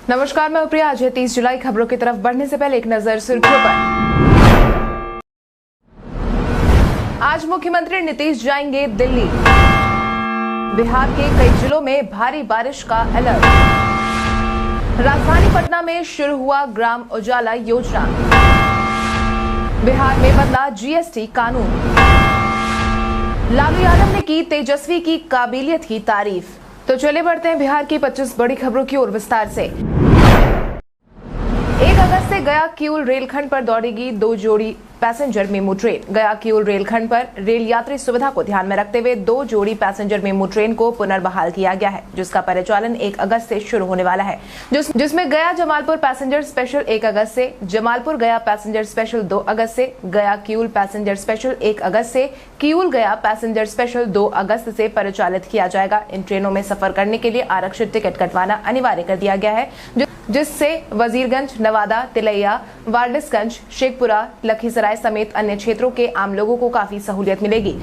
नमस्कार, मैं प्रिया। आज है 30 जुलाई। खबरों की तरफ बढ़ने से पहले एक नजर सुर्खियों पर। आज मुख्यमंत्री नीतीश जाएंगे दिल्ली। बिहार के कई जिलों में भारी बारिश का अलर्ट। राजधानी पटना में शुरू हुआ ग्राम उजाला योजना। बिहार में बदला जीएसटी कानून। लालू यादव ने की तेजस्वी की काबिलियत की तारीफ। तो चले बढ़ते हैं बिहार की 25 बड़ी खबरों की ओर विस्तार से। 1 अगस्त से गया किऊल रेलखंड पर दौड़ेगी 2 जोड़ी पैसेंजर मेमू ट्रेन। गया किऊल रेलखंड पर रेल यात्री सुविधा को ध्यान में रखते हुए 2 जोड़ी पैसेंजर मेमू ट्रेन को पुनर्बहाल किया गया है, जिसका परिचालन 1 अगस्त से शुरू होने वाला है, जिसमें गया जमालपुर पैसेंजर स्पेशल 1 अगस्त से, जमालपुर गया पैसेंजर स्पेशल 2 अगस्त से, गया किऊल पैसेंजर स्पेशल 1 अगस्त से, किऊल गया पैसेंजर स्पेशल 2 अगस्त से परिचालित किया जाएगा। इन ट्रेनों में सफर करने के लिए आरक्षित टिकट कटवाना अनिवार्य कर दिया गया है, जिससे वजीरगंज, नवादा, तिलैया, वारडिसगंज, शेखपुरा, लखीसराय समेत अन्य क्षेत्रों के आम लोगों को काफी सहूलियत मिलेगी।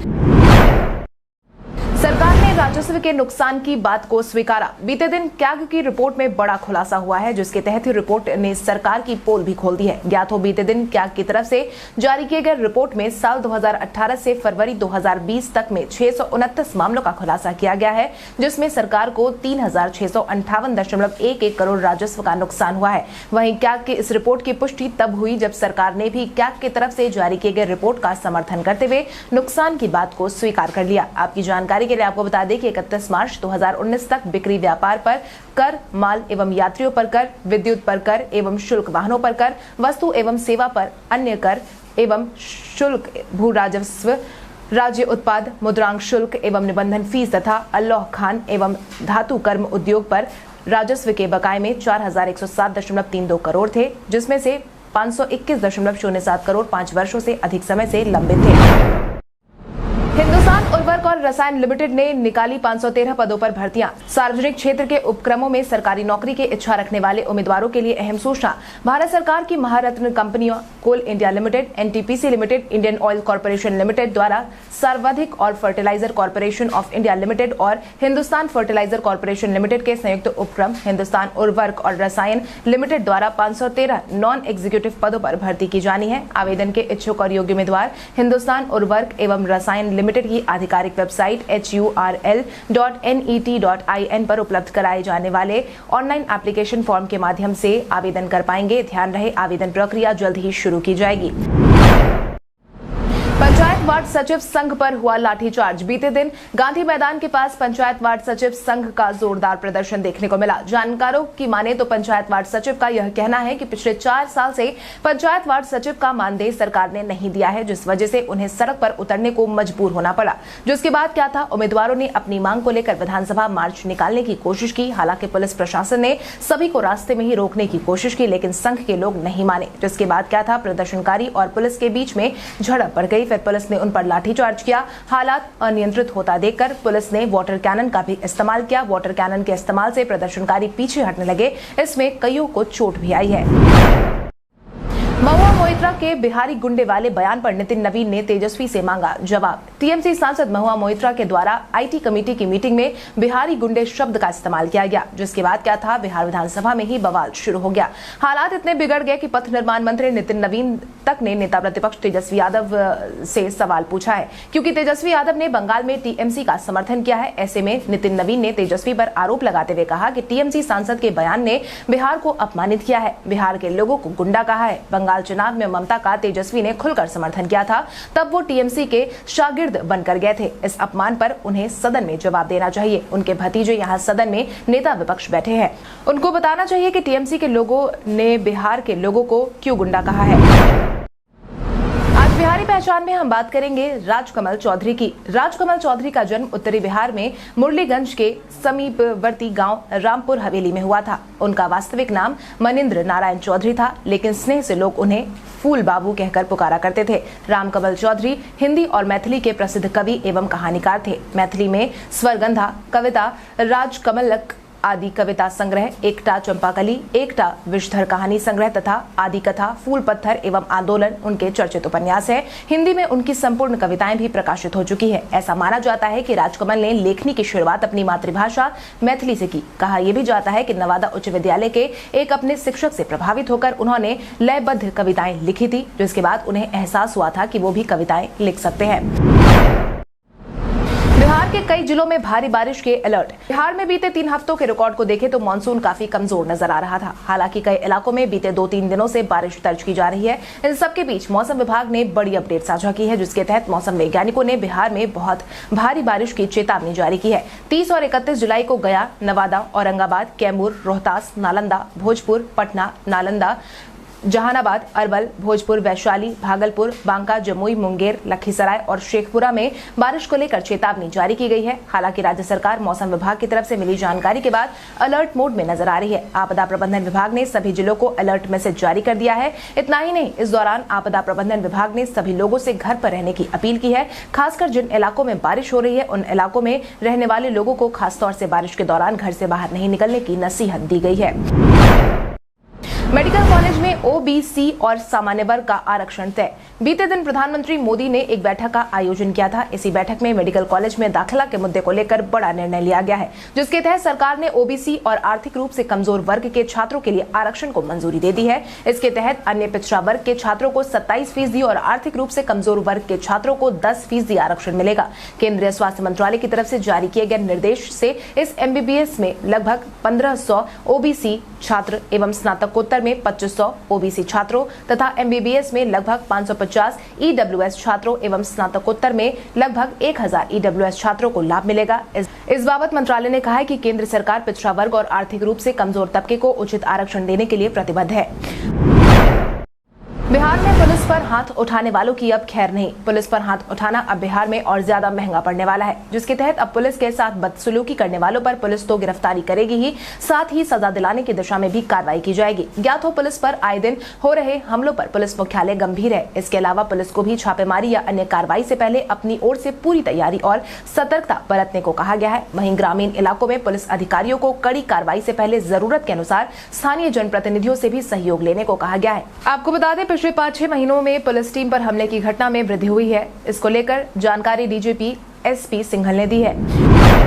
सरकार ने राजस्व के नुकसान की बात को स्वीकारा। बीते दिन कैग की रिपोर्ट में बड़ा खुलासा हुआ है, जिसके तहत रिपोर्ट ने सरकार की पोल भी खोल दी है। ज्ञात हो, बीते दिन कैग की तरफ से जारी किए गए रिपोर्ट में साल 2018 से फरवरी 2020 तक में 629 मामलों का खुलासा किया गया है, जिसमें सरकार को 3658.11 करोड़ राजस्व का नुकसान हुआ है। वहीं कैग की इस रिपोर्ट की पुष्टि तब हुई जब सरकार ने भी कैग की तरफ से जारी किए गए रिपोर्ट का समर्थन करते हुए नुकसान की बात को स्वीकार कर लिया। आपकी जानकारी के लिए आपको बता दें कि 31 मार्च 2019 तक बिक्री व्यापार पर कर, माल एवं यात्रियों पर कर, विद्युत पर कर एवं शुल्क, वाहनों पर कर, वस्तु एवं सेवा पर अन्य कर एवं शुल्क, भू राजस्व, राज्य उत्पाद, मुद्रांक शुल्क एवं निबंधन फीस तथा अल्लाह खान एवं धातु कर्म उद्योग पर राजस्व के बकाये में 4107.32 करोड़ थे, जिसमें से 521.07 करोड़ 5 वर्षों से अधिक समय से लंबित थे। हिंदुस्तान उर्वरक और रसायन लिमिटेड ने निकाली 513 पदों पर भर्तियां। सार्वजनिक क्षेत्र के उपक्रमों में सरकारी नौकरी की इच्छा रखने वाले उम्मीदवारों के लिए अहम सूचना। भारत सरकार की महारत्न कंपनियों Coal India Limited, NTPC Limited, Indian Oil Corporation Limited द्वारा सर्वाधिक और Fertilizer Corporation of India Limited और हिंदुस्तान फर्टिलाइजर कॉर्पोरेशन लिमिटेड के संयुक्त उपक्रम हिंदुस्तान उर्वरक और रसायन लिमिटेड द्वारा 513 नॉन एग्जीक्यूटिव पदों पर भर्ती की जानी है। आवेदन के इच्छुक और योग्य उम्मीदवार हिंदुस्तान उर्वरक एवं रसायन लिमिटेड की आधिकारिक वेबसाइट HURL.NET.IN पर उपलब्ध कराए जाने वाले ऑनलाइन एप्लीकेशन फॉर्म के माध्यम से आवेदन कर पाएंगे। ध्यान रहे, आवेदन प्रक्रिया जल्द ही शुरू की जाएगी। पंचायत वार्ड सचिव संघ पर हुआ लाठीचार्ज। बीते दिन गांधी मैदान के पास पंचायत वार्ड सचिव संघ का जोरदार प्रदर्शन देखने को मिला। जानकारों की माने तो पंचायत वार्ड सचिव का यह कहना है कि पिछले 4 साल से पंचायत वार्ड सचिव का मानदेय सरकार ने नहीं दिया है, जिस वजह से उन्हें सड़क पर उतरने को मजबूर होना पड़ा। जिसके बाद क्या था, उम्मीदवारों ने अपनी मांग को लेकर विधानसभा मार्च निकालने की कोशिश की। हालांकि पुलिस प्रशासन ने सभी को रास्ते में ही रोकने की कोशिश की, लेकिन संघ के लोग नहीं माने। जिसके बाद क्या था, प्रदर्शनकारी और पुलिस के बीच में झड़प पड़ गई। फिर पुलिस ने उन पर लाठीचार्ज किया। हालात अनियंत्रित होता देखकर पुलिस ने वाटर कैनन का भी इस्तेमाल किया। वाटर कैनन के इस्तेमाल से प्रदर्शनकारी पीछे हटने लगे। इसमें कईयों को चोट भी आई है। महुआ मोइत्रा के बिहारी गुंडे वाले बयान पर नितिन नवीन ने तेजस्वी से मांगा जवाब। टीएमसी सांसद महुआ मोइत्रा के द्वारा आईटी कमेटी की मीटिंग में बिहारी गुंडे शब्द का इस्तेमाल किया गया, जिसके बाद क्या था, बिहार विधानसभा में ही बवाल शुरू हो गया। हालात इतने बिगड़ गए कि पथ निर्माण मंत्री नितिन नवीन तक ने नेता प्रतिपक्ष तेजस्वी यादव से सवाल पूछा है, क्योंकि तेजस्वी यादव ने बंगाल में टीएमसी का समर्थन किया है। ऐसे में नितिन नवीन ने तेजस्वी पर आरोप लगाते हुए कहा कि टीएमसी सांसद के बयान ने बिहार को अपमानित किया है, बिहार के लोगों को गुंडा कहा है। बंगाल चुनाव में ममता का तेजस्वी ने खुलकर समर्थन किया था, तब वो टीएमसी के शागिर्द बनकर गए थे। इस अपमान पर उन्हें सदन में जवाब देना चाहिए। उनके भतीजे यहाँ सदन में नेता विपक्ष बैठे हैं, उनको बताना चाहिए कि टीएमसी के लोगों ने बिहार के लोगों को क्यों गुंडा कहा है। आज बिहारी पहचान में हम बात करेंगे राजकमल चौधरी की। राजकमल चौधरी का जन्म उत्तरी बिहार में मुरलीगंज के समीपवर्ती गांव रामपुर हवेली में हुआ था। उनका वास्तविक नाम मनिंद्र नारायण चौधरी था, लेकिन स्नेह से लोग उन्हें फूल बाबू कहकर पुकारा करते थे। रामकमल चौधरी हिंदी और मैथिली के प्रसिद्ध कवि एवं कहानीकार थे। मैथिली में स्वरगंधा, कविता, राजकमलक आदि कविता संग्रह, एकटा चंपाकली, एकटा विषधर कहानी संग्रह तथा आदि कथा, फूल पत्थर एवं आंदोलन उनके चर्चित उपन्यास है। हिंदी में उनकी संपूर्ण कविताएं भी प्रकाशित हो चुकी है। ऐसा माना जाता है कि राजकमल ने लेखनी की शुरुआत अपनी मातृभाषा मैथिली से की। कहा यह भी जाता है कि नवादा उच्च विद्यालय के एक अपने शिक्षक से प्रभावित होकर उन्होंने लयबद्ध कविताएं लिखी थी, जिसके बाद उन्हें एहसास हुआ था कि वो भी कविताएं लिख सकते हैं। बिहार के कई जिलों में भारी बारिश के अलर्ट। बिहार में बीते 3 हफ्तों के रिकॉर्ड को देखें तो मानसून काफी कमजोर नजर आ रहा था। हालांकि कई इलाकों में बीते 2-3 दिनों से बारिश दर्ज की जा रही है। इन सबके बीच मौसम विभाग ने बड़ी अपडेट साझा की है, जिसके तहत मौसम वैज्ञानिकों ने बिहार में बहुत भारी बारिश की चेतावनी जारी की है। 30 और 31 जुलाई को गया, नवादा, औरंगाबाद, कैमूर, रोहतास, नालंदा, भोजपुर, पटना, नालंदा, जहानाबाद, अरवल, भोजपुर, वैशाली, भागलपुर, बांका, जमुई, मुंगेर, लखीसराय और शेखपुरा में बारिश को लेकर चेतावनी जारी की गई है। हालांकि राज्य सरकार मौसम विभाग की तरफ से मिली जानकारी के बाद अलर्ट मोड में नजर आ रही है। आपदा प्रबंधन विभाग ने सभी जिलों को अलर्ट मैसेज जारी कर दिया है। इतना ही नहीं, इस दौरान आपदा प्रबंधन विभाग ने सभी लोगों से घर पर रहने की अपील की है। खासकर जिन इलाकों में बारिश हो रही है, उन इलाकों में रहने वाले लोगों को खासतौर से बारिश के दौरान घर से बाहर नहीं निकलने की नसीहत दी गई है। मेडिकल कॉलेज में ओबीसी और सामान्य वर्ग का आरक्षण तय। बीते दिन प्रधानमंत्री मोदी ने एक बैठक का आयोजन किया था। इसी बैठक में मेडिकल कॉलेज में दाखिला के मुद्दे को लेकर बड़ा निर्णय लिया गया है, जिसके तहत सरकार ने ओबीसी और आर्थिक रूप से कमजोर वर्ग के छात्रों के लिए आरक्षण को मंजूरी दे दी है। इसके तहत अन्य पिछड़ा वर्ग के छात्रों को 27% और आर्थिक रूप से कमजोर वर्ग के छात्रों को 10% आरक्षण मिलेगा। केंद्रीय स्वास्थ्य मंत्रालय की तरफ से जारी किए गए निर्देश से इस MBBS में लगभग 1500 ओबीसी छात्र एवं स्नातकोत्तर में 2500 ओबीसी छात्रों तथा MBBS में लगभग 550 EWS छात्रों एवं स्नातकोत्तर में लगभग 1000 EWS छात्रों को लाभ मिलेगा। इस बाबत मंत्रालय ने कहा है कि केंद्र सरकार पिछड़ा वर्ग और आर्थिक रूप से कमजोर तबके को उचित आरक्षण देने के लिए प्रतिबद्ध है। बिहार में पुलिस पर हाथ उठाने वालों की अब खैर नहीं। पुलिस पर हाथ उठाना अब बिहार में और ज्यादा महंगा पड़ने वाला है, जिसके तहत अब पुलिस के साथ बदसलूकी करने वालों पर पुलिस तो गिरफ्तारी करेगी ही, साथ ही सजा दिलाने की दिशा में भी कार्रवाई की जाएगी। ज्ञात हो पुलिस पर आए दिन हो रहे हमलों पर पुलिस मुख्यालय गंभीर है। इसके अलावा पुलिस को भी छापेमारी या अन्य कार्रवाई से पहले अपनी ओर से पूरी तैयारी और सतर्कता बरतने को कहा गया है। वहीं ग्रामीण इलाकों में पुलिस अधिकारियों को कड़ी कार्रवाई से पहले जरूरत के अनुसार स्थानीय जनप्रतिनिधियों से भी सहयोग लेने को कहा गया है। आपको बता दें, पिछले 5-6 महीनों में पुलिस टीम पर हमले की घटना में वृद्धि हुई है। इसको लेकर जानकारी डीजीपी SP सिंघल ने दी है।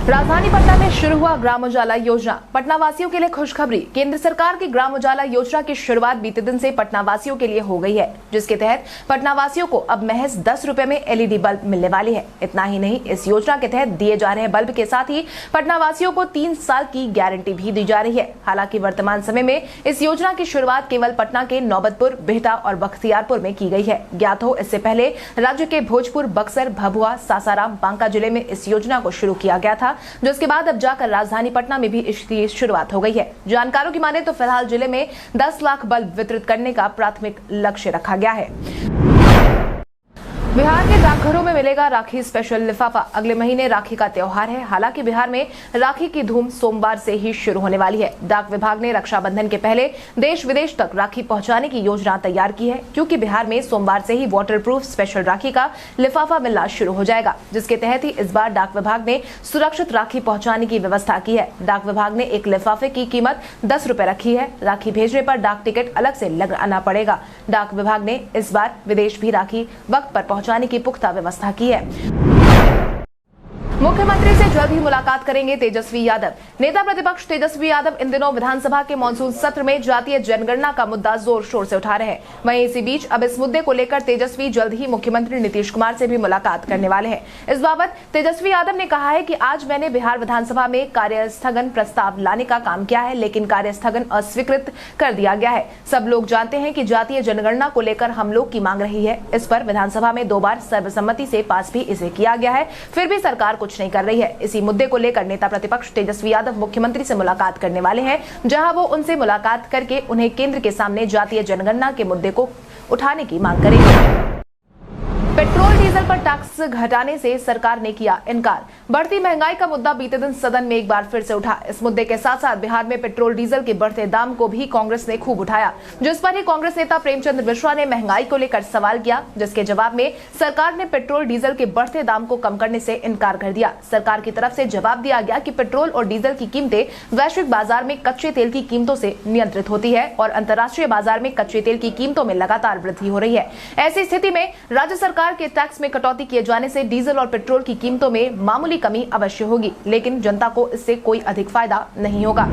राजधानी पटना में शुरू हुआ ग्राम उजाला योजना। पटना वासियों के लिए खुशखबरी। केंद्र सरकार की ग्राम उजाला योजना की शुरुआत बीते दिन से पटना वासियों के लिए हो गई है, जिसके तहत पटना वासियों को अब महज 10 रुपए में LED बल्ब मिलने वाली है। इतना ही नहीं, इस योजना के तहत दिए जा रहे बल्ब के साथ ही पटना वासियों को 3 साल की गारंटी भी दी जा रही है। हालांकि वर्तमान समय में इस योजना की शुरुआत केवल पटना के नौबतपुर, बिहटा और बख्तियारपुर में की गई है। ज्ञात हो, इससे पहले राज्य के भोजपुर, बक्सर, भभुआ, सासाराम, बांका जिले में इस योजना को शुरू किया गया था, जिसके बाद अब जाकर राजधानी पटना में भी इसकी शुरुआत हो गई है। जानकारों की माने तो फिलहाल जिले में 10 लाख बल्ब वितरित करने का प्राथमिक लक्ष्य रखा गया है। बिहार के डाकघरों में मिलेगा राखी स्पेशल लिफाफा। अगले महीने राखी का त्योहार है। हालांकि बिहार में राखी की धूम सोमवार से ही शुरू होने वाली है। डाक विभाग ने रक्षाबंधन के पहले देश विदेश तक राखी पहुंचाने की योजना तैयार की है, क्योंकि बिहार में सोमवार से ही वाटरप्रूफ स्पेशल राखी का लिफाफा मिलना शुरू हो जाएगा, जिसके तहत ही इस बार डाक विभाग ने सुरक्षित राखी पहुँचाने की व्यवस्था की है। डाक विभाग ने एक लिफाफे की कीमत 10 रुपए रखी है। राखी भेजने पर डाक टिकट अलग से लगाना पड़ेगा। डाक विभाग ने इस बार विदेश भी राखी वक्त पर पहुंचाने की पुख्ता व्यवस्था की है। मुख्यमंत्री से जल्द ही मुलाकात करेंगे तेजस्वी यादव। नेता प्रतिपक्ष तेजस्वी यादव इन दिनों विधानसभा के मानसून सत्र में जातीय जनगणना का मुद्दा जोर शोर से उठा रहे हैं। वहीं इसी बीच अब इस मुद्दे को लेकर तेजस्वी जल्द ही मुख्यमंत्री नीतीश कुमार से भी मुलाकात करने वाले हैं। इस बाबत तेजस्वी यादव ने कहा है कि आज मैंने बिहार विधानसभा में कार्यस्थगन प्रस्ताव लाने का काम किया है, लेकिन कार्यस्थगन अस्वीकृत कर दिया गया है। सब लोग जानते हैं कि जातीय जनगणना को लेकर हम लोग की मांग रही है। इस पर विधानसभा में 2 बार सर्वसम्मति से पास भी इसे किया गया है, फिर भी सरकार कुछ नहीं कर रही है। इसी मुद्दे को लेकर नेता प्रतिपक्ष तेजस्वी यादव मुख्यमंत्री से मुलाकात करने वाले हैं, जहां वो उनसे मुलाकात करके उन्हें केंद्र के सामने जातीय जनगणना के मुद्दे को उठाने की मांग करेंगे। पेट्रोल डीजल पर टैक्स घटाने से सरकार ने किया इनकार। बढ़ती महंगाई का मुद्दा बीते दिन सदन में एक बार फिर से उठा। इस मुद्दे के साथ साथ बिहार में पेट्रोल डीजल के बढ़ते दाम को भी कांग्रेस ने खूब उठाया, जिस पर ही कांग्रेस नेता प्रेमचंद मिश्रा ने महंगाई को लेकर सवाल किया, जिसके जवाब में सरकार ने पेट्रोल डीजल के बढ़ते दाम को कम करने से इनकार कर दिया। सरकार की तरफ से जवाब दिया गया कि पेट्रोल और डीजल की कीमतें वैश्विक बाजार में कच्चे तेल की कीमतों से नियंत्रित होती है और अंतर्राष्ट्रीय बाजार में कच्चे तेल की कीमतों में लगातार वृद्धि हो रही है। ऐसी स्थिति में राज्य सरकार के टैक्स में कटौती किए जाने से डीजल और पेट्रोल की कीमतों में मामूली कमी अवश्य होगी, लेकिन जनता को इससे कोई अधिक फायदा नहीं होगा।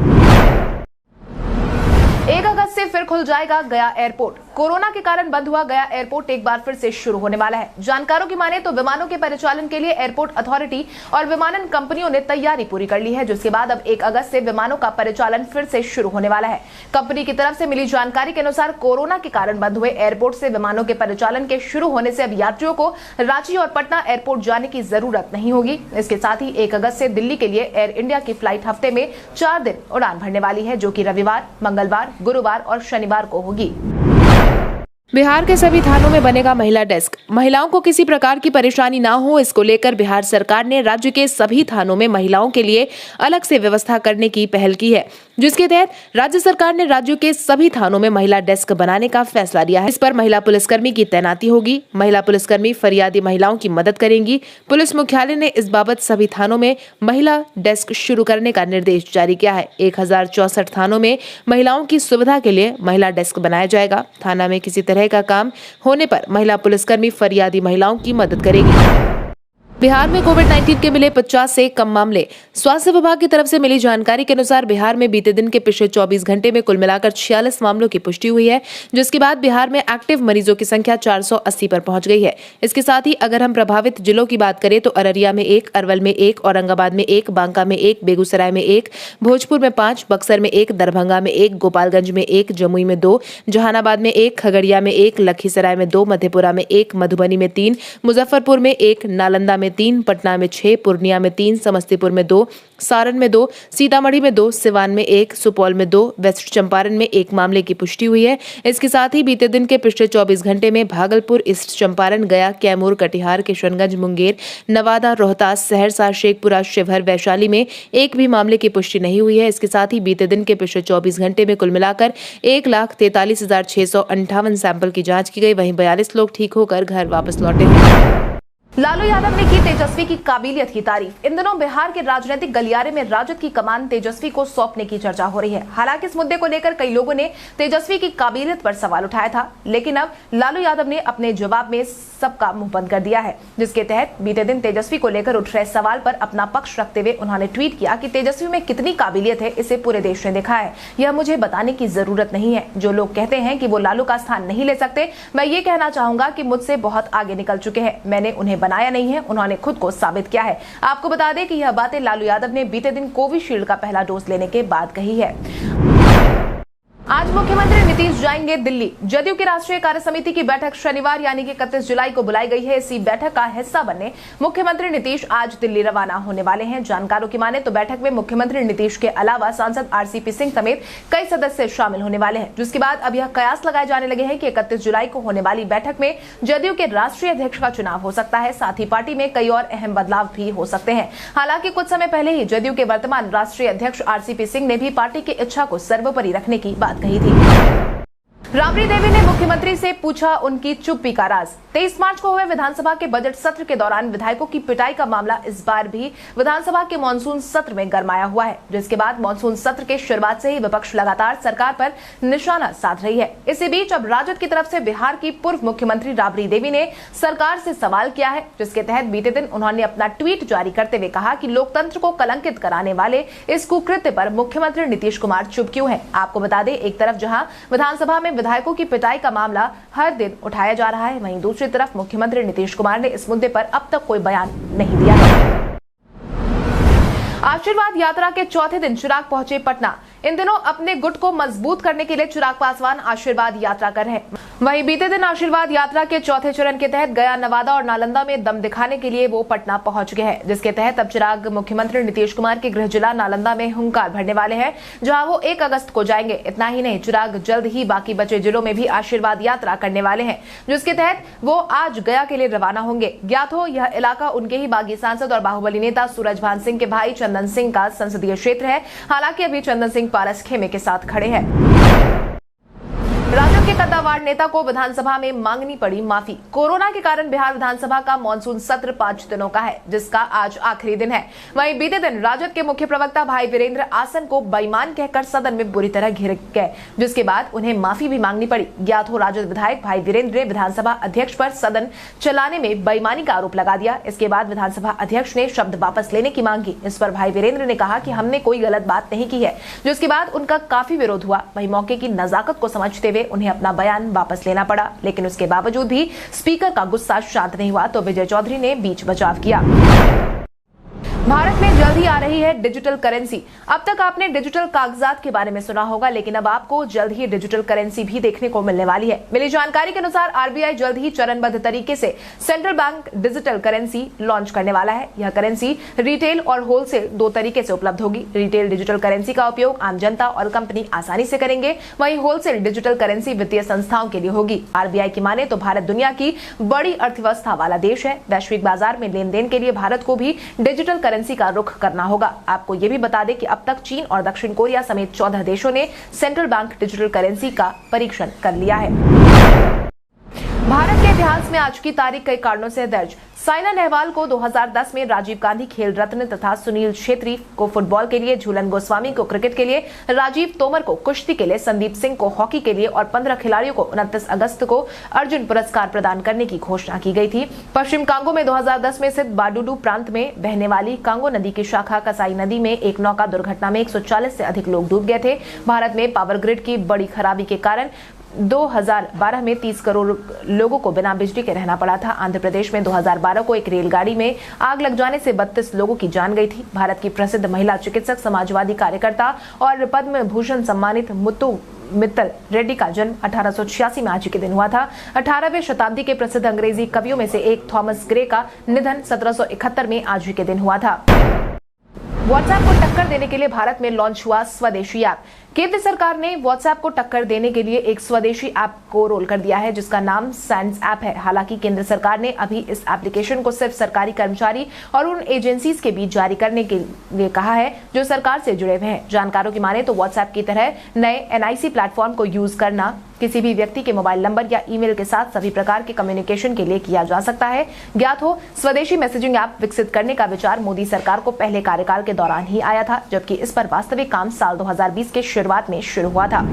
1 अगस्त से फिर खुल जाएगा गया एयरपोर्ट। कोरोना के कारण बंद हुआ गया एयरपोर्ट एक बार फिर से शुरू होने वाला है। जानकारों की माने तो विमानों के परिचालन के लिए एयरपोर्ट अथॉरिटी और विमानन कंपनियों ने तैयारी पूरी कर ली है, जिसके बाद अब 1 अगस्त से विमानों का परिचालन फिर से शुरू होने वाला है। कंपनी की तरफ से मिली जानकारी के अनुसार कोरोना के कारण बंद हुए एयरपोर्ट से विमानों के परिचालन के शुरू होने से अब यात्रियों को रांची और पटना एयरपोर्ट जाने की जरूरत नहीं होगी। इसके साथ ही 1 अगस्त से दिल्ली के लिए एयर इंडिया की फ्लाइट हफ्ते में 4 दिन उड़ान भरने वाली है, जो कि रविवार, मंगलवार, गुरुवार और शनिवार को होगी। बिहार के सभी थानों में बनेगा महिला डेस्क। महिलाओं को किसी प्रकार की परेशानी ना हो, इसको लेकर बिहार सरकार ने राज्य के सभी थानों में महिलाओं के लिए अलग से व्यवस्था करने की पहल की है, जिसके तहत राज्य सरकार ने राज्य के सभी थानों में महिला डेस्क बनाने का फैसला लिया है। इस पर महिला पुलिसकर्मी की तैनाती होगी। महिला पुलिसकर्मी फरियादी महिलाओं की मदद करेंगी। पुलिस मुख्यालय ने इस बाबत सभी थानों में महिला डेस्क शुरू करने का निर्देश जारी किया है। 1064 थानों में महिलाओं की सुविधा के लिए महिला डेस्क बनाया जाएगा। थाना में किसी तरह का काम होने पर महिला पुलिसकर्मी फरियादी महिलाओं की मदद करेगी। बिहार में कोविड-19 के मिले 50 से कम मामले। स्वास्थ्य विभाग की तरफ से मिली जानकारी के अनुसार बिहार में बीते दिन के पिछले 24 घंटे में कुल मिलाकर 46 मामलों की पुष्टि हुई है, जिसके बाद बिहार में एक्टिव मरीजों की संख्या 480 पर पहुंच गई है। इसके साथ ही अगर हम प्रभावित जिलों की बात करें तो अररिया में 1, अरवल में 1, औरंगाबाद में 1, बांका में 1, बेगूसराय में 1, भोजपुर में 5, बक्सर में 1, दरभंगा में 1, गोपालगंज में 1, जमुई में 2, जहानाबाद में 1, खगड़िया में 1, लखीसराय में 2, मधेपुरा में 1, मधुबनी में 3, मुजफ्फरपुर में 1, नालंदा में 3, पटना में 6, पूर्णिया में 3, समस्तीपुर में 2, सारण में 2, सीतामढ़ी में 2, सिवान में 1, सुपौल में 2, वेस्ट चंपारण में 1 मामले की पुष्टि हुई है। इसके साथ ही बीते दिन के पिछले 24 घंटे में भागलपुर, ईस्ट चंपारण, गया, कैमूर, कटिहार, किशनगंज, मुंगेर, नवादा, रोहतास, सहरसा, शेखपुरा, शिवहर, वैशाली में 1 भी मामले की पुष्टि नहीं हुई है। इसके साथ ही बीते दिन के पिछले 24 घंटे में कुल मिलाकर 1,43,658 सैंपल की जाँच की गई। वहीं 42 लोग ठीक होकर घर वापस लौटे। लालू यादव ने की तेजस्वी की काबिलियत की तारीफ। इन दिनों बिहार के राजनीतिक गलियारे में राजद की कमान तेजस्वी को सौंपने की चर्चा हो रही है। हालांकि इस मुद्दे को लेकर कई लोगों ने तेजस्वी की काबिलियत पर सवाल उठाया था, लेकिन अब लालू यादव ने अपने जवाब में सबका मुंह बंद कर दिया है, जिसके तहत बीते दिन तेजस्वी को लेकर उठ रहे सवाल पर अपना पक्ष रखते हुए उन्होंने ट्वीट किया कि तेजस्वी में कितनी काबिलियत है इसे पूरे देश ने देखा है, यह मुझे बताने की जरूरत नहीं है। जो लोग कहते हैं कि वो लालू का स्थान नहीं ले सकते, मैं ये कहना चाहूंगा कि मुझसे बहुत आगे निकल चुके हैं। मैंने उन्हें बनाया नहीं है, उन्होंने खुद को साबित किया है। आपको बता दें कि यह बातें लालू यादव ने बीते दिन कोविशील्ड का पहला डोज लेने के बाद कही है। आज मुख्यमंत्री नीतीश जाएंगे दिल्ली। जदयू की राष्ट्रीय कार्य समिति की बैठक शनिवार यानी कि 31 जुलाई को बुलाई गई है। इसी बैठक का हिस्सा बनने मुख्यमंत्री नीतीश आज दिल्ली रवाना होने वाले हैं। जानकारों की माने तो बैठक में मुख्यमंत्री नीतीश के अलावा सांसद आरसीपी सिंह समेत कई सदस्य शामिल होने वाले हैं, जिसके बाद अब यह कयास लगाए जाने लगे हैं कि 31 जुलाई को होने वाली बैठक में जदयू के राष्ट्रीय अध्यक्ष का चुनाव हो सकता है। साथ ही पार्टी में कई और अहम बदलाव भी हो सकते हैं। हालांकि कुछ समय पहले ही जदयू के वर्तमान राष्ट्रीय अध्यक्ष आरसीपी सिंह ने भी पार्टी की इच्छा को सर्वोपरि रखने की बात कही थी। राबड़ी देवी ने मुख्यमंत्री से पूछा उनकी चुप्पी का राज। 23 मार्च को हुए विधानसभा के बजट सत्र के दौरान विधायकों की पिटाई का मामला इस बार भी विधानसभा के मानसून सत्र में गरमाया हुआ है, जिसके बाद मानसून सत्र के शुरुआत से ही विपक्ष लगातार सरकार पर निशाना साध रही है। इसी बीच अब राजद की तरफ से बिहार की पूर्व मुख्यमंत्री राबड़ी देवी ने सरकार से सवाल किया है, जिसके तहत बीते दिन उन्होंने अपना ट्वीट जारी करते हुए कहा कि लोकतंत्र को कलंकित कराने वाले इस कुकृत्य पर मुख्यमंत्री नीतीश कुमार चुप क्यों हैं। आपको बता दें, एक तरफ जहां विधानसभा में विधायकों की पिटाई का मामला हर दिन उठाया जा रहा है, वहीं दूसरी तरफ मुख्यमंत्री नीतीश कुमार ने इस मुद्दे पर अब तक कोई बयान नहीं दिया है। आशीर्वाद यात्रा के चौथे दिन चिराग पहुंचे पटना। इन दिनों अपने गुट को मजबूत करने के लिए चिराग पासवान आशीर्वाद यात्रा कर रहे हैं। वहीं बीते दिन आशीर्वाद यात्रा के चौथे चरण के तहत गया, नवादा और नालंदा में दम दिखाने के लिए वो पटना पहुंच गए हैं, जिसके तहत अब चिराग मुख्यमंत्री नीतीश कुमार के गृह जिला नालंदा में हुंकार भरने वाले हैं, जहां वो 1 अगस्त को जाएंगे। इतना ही नहीं, चिराग जल्द ही बाकी बचे जिलों में भी आशीर्वाद यात्रा करने वाले हैं, जिसके तहत वो आज गया के लिए रवाना होंगे। ज्ञात हो, यह इलाका उनके ही बागी सांसद और बाहुबली नेता सूरजभान सिंह के भाई चंदन सिंह का संसदीय क्षेत्र है। हालांकि अभी चंदन सिंह पारस खेमे के साथ खड़े हैं। राजद के कद्दावार नेता को विधानसभा में मांगनी पड़ी माफी। कोरोना के कारण बिहार विधानसभा का मानसून सत्र 5 दिनों का है, जिसका आज आखिरी दिन है। वहीं बीते दिन राजद के मुख्य प्रवक्ता भाई वीरेंद्र आसन को बेईमान कहकर सदन में बुरी तरह घिर गए, जिसके बाद उन्हें माफी भी मांगनी पड़ी। ज्ञात हो, राजद विधायक भाई वीरेंद्र ने विधानसभा अध्यक्ष पर सदन चलाने में बेईमानी का आरोप लगा दिया। इसके बाद विधानसभा अध्यक्ष ने शब्द वापस लेने की मांग की। इस पर भाई वीरेंद्र ने कहा कि हमने कोई गलत बात नहीं की है, जिसके बाद उनका काफी विरोध हुआ। वहीं मौके की नजाकत को समझते हुए उन्हें अपना बयान वापस लेना पड़ा, लेकिन उसके बावजूद भी स्पीकर का गुस्सा शांत नहीं हुआ तो विजय चौधरी ने बीच बचाव किया। भारत में जल्द ही आ रही है डिजिटल करेंसी। अब तक आपने डिजिटल कागजात के बारे में सुना होगा, लेकिन अब आपको जल्द ही डिजिटल करेंसी भी देखने को मिलने वाली है। मिली जानकारी के अनुसार आरबीआई जल्द ही चरणबद्ध तरीके से central bank digital currency launch करने वाला है। यह करेंसी रिटेल और होलसेल 2 तरीके से उपलब्ध होगी। रिटेल डिजिटल करेंसी का उपयोग आम जनता और कंपनी आसानी से करेंगे, वहीं होलसेल डिजिटल करेंसी वित्तीय संस्थाओं के लिए होगी। आरबीआई की माने तो भारत दुनिया की बड़ी अर्थव्यवस्था वाला देश है। वैश्विक बाजार में लेन देन के लिए भारत को भी डिजिटल करेंसी का रुख करना होगा। आपको यह भी बता दें कि अब तक चीन और दक्षिण कोरिया समेत 14 देशों ने सेंट्रल बैंक डिजिटल करेंसी का परीक्षण कर लिया है। भारत के इतिहास में आज की तारीख कई कारणों से दर्ज। साइना नेहवाल को 2010 में राजीव गांधी खेल रत्न तथा सुनील छेत्री को फुटबॉल के लिए, झूलन गोस्वामी को क्रिकेट के लिए, राजीव तोमर को कुश्ती के लिए, संदीप सिंह को हॉकी के लिए और 15 खिलाड़ियों को 29 अगस्त को अर्जुन पुरस्कार प्रदान करने की घोषणा की गई थी। पश्चिम कांगो में 2010 में स्थित बाडूडू प्रांत में बहने वाली कांगो नदी की शाखा कसाई नदी में एक नौका दुर्घटना में 140 से अधिक लोग डूब गए थे। भारत में पावर ग्रिड की बड़ी खराबी के कारण 2012 में 30 करोड़ लोगों को बिना बिजली के रहना पड़ा था। आंध्र प्रदेश में 2012 को एक रेलगाड़ी में आग लग जाने से 32 लोगों की जान गई थी। भारत की प्रसिद्ध महिला चिकित्सक, समाजवादी कार्यकर्ता और पद्म भूषण सम्मानित मुत्तु मित्तल रेड्डी का जन्म 1886 में आज ही के दिन हुआ था। 18वीं शताब्दी के प्रसिद्ध अंग्रेजी कवियों में से एक थॉमस ग्रे का निधन 1771 में आज ही के दिन हुआ था। व्हाट्सएप को टक्कर देने के लिए भारत में लॉन्च हुआ स्वदेशी ऐप। केंद्र सरकार ने व्हाट्सएप को टक्कर देने के लिए एक स्वदेशी ऐप को रोल कर दिया है, जिसका नाम सैंड्स ऐप है। हालांकि केंद्र सरकार ने अभी इस एप्लीकेशन को सिर्फ सरकारी कर्मचारी और उन एजेंसीज के बीच जारी करने के लिए कहा है जो सरकार से जुड़े हुए हैं। जानकारों की माने तो व्हाट्सएप की तरह नए एनआईसी प्लेटफॉर्म को यूज करना किसी भी व्यक्ति के मोबाइल नंबर या ईमेल के साथ सभी प्रकार के कम्युनिकेशन के लिए किया जा सकता है। ज्ञात हो, स्वदेशी मैसेजिंग ऐप विकसित करने का विचार मोदी सरकार को पहले कार्यकाल के दौरान ही आया था, जबकि इस पर वास्तविक काम साल 2020 के शुरुआत में शुरू हुआ था।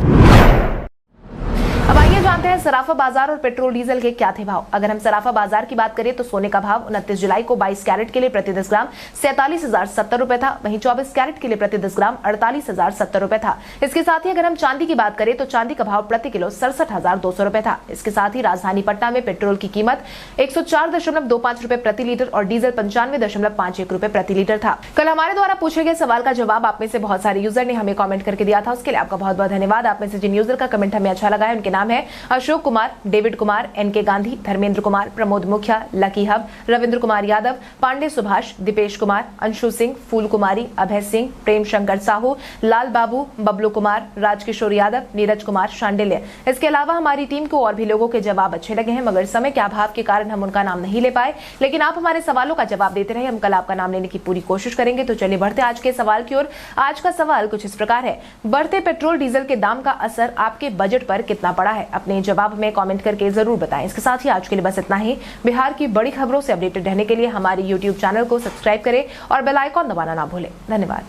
अब आइए जानते हैं सराफा बाजार और पेट्रोल डीजल के क्या थे भाव। अगर हम सराफा बाजार की बात करें तो सोने का भाव 29 जुलाई को 22 कैरेट के लिए प्रति 10 ग्राम 47,070 रुपए था। वहीं 24 कैरेट के लिए प्रति 10 ग्राम 48,070 रुपए था। इसके साथ ही अगर हम चांदी की बात करें तो चांदी का भाव प्रति किलो 67,200 रुपए था। इसके साथ ही राजधानी पटना में पेट्रोल की कीमत 104.25 रुपए प्रति लीटर और डीजल 95.51 रुपए प्रति लीटर था। कल हमारे द्वारा पूछे गए सवाल का जवाब आप में से बहुत सारे यूजर ने हमें कॉमेंट करके दिया था, उसके लिए आपका बहुत बहुत धन्यवाद। आप में से जिन यूजर का कमेंट हमें अच्छा लगा है उनके नाम है अशोक कुमार, डेविड कुमार, एनके गांधी, धर्मेंद्र कुमार, प्रमोद मुखिया, लकी हब, रविंद्र कुमार यादव, पांडे सुभाष, दीपेश कुमार, अंशु सिंह, फूल कुमारी, अभय सिंह, प्रेम शंकर साहू, लाल बाबू, बबलू कुमार, राजकिशोर यादव, नीरज कुमार शांडिल्य। इसके अलावा हमारी टीम को और भी लोगों के जवाब अच्छे लगे हैं, मगर समय के अभाव के कारण हम उनका नाम नहीं ले पाए। लेकिन आप हमारे सवालों का जवाब देते रहे, हम कल आपका नाम लेने की पूरी कोशिश करेंगे। तो चलिए बढ़ते आज के सवाल की ओर। आज का सवाल कुछ इस प्रकार है, बढ़ते पेट्रोल डीजल के दाम का असर आपके बजट पर कितना पड़ा है? अपने जवाब में कमेंट करके जरूर बताएं। इसके साथ ही आज के लिए बस इतना ही। बिहार की बड़ी खबरों से अपडेटेड रहने के लिए हमारे YouTube चैनल को सब्सक्राइब करें और बेल आइकॉन दबाना ना भूलें। धन्यवाद।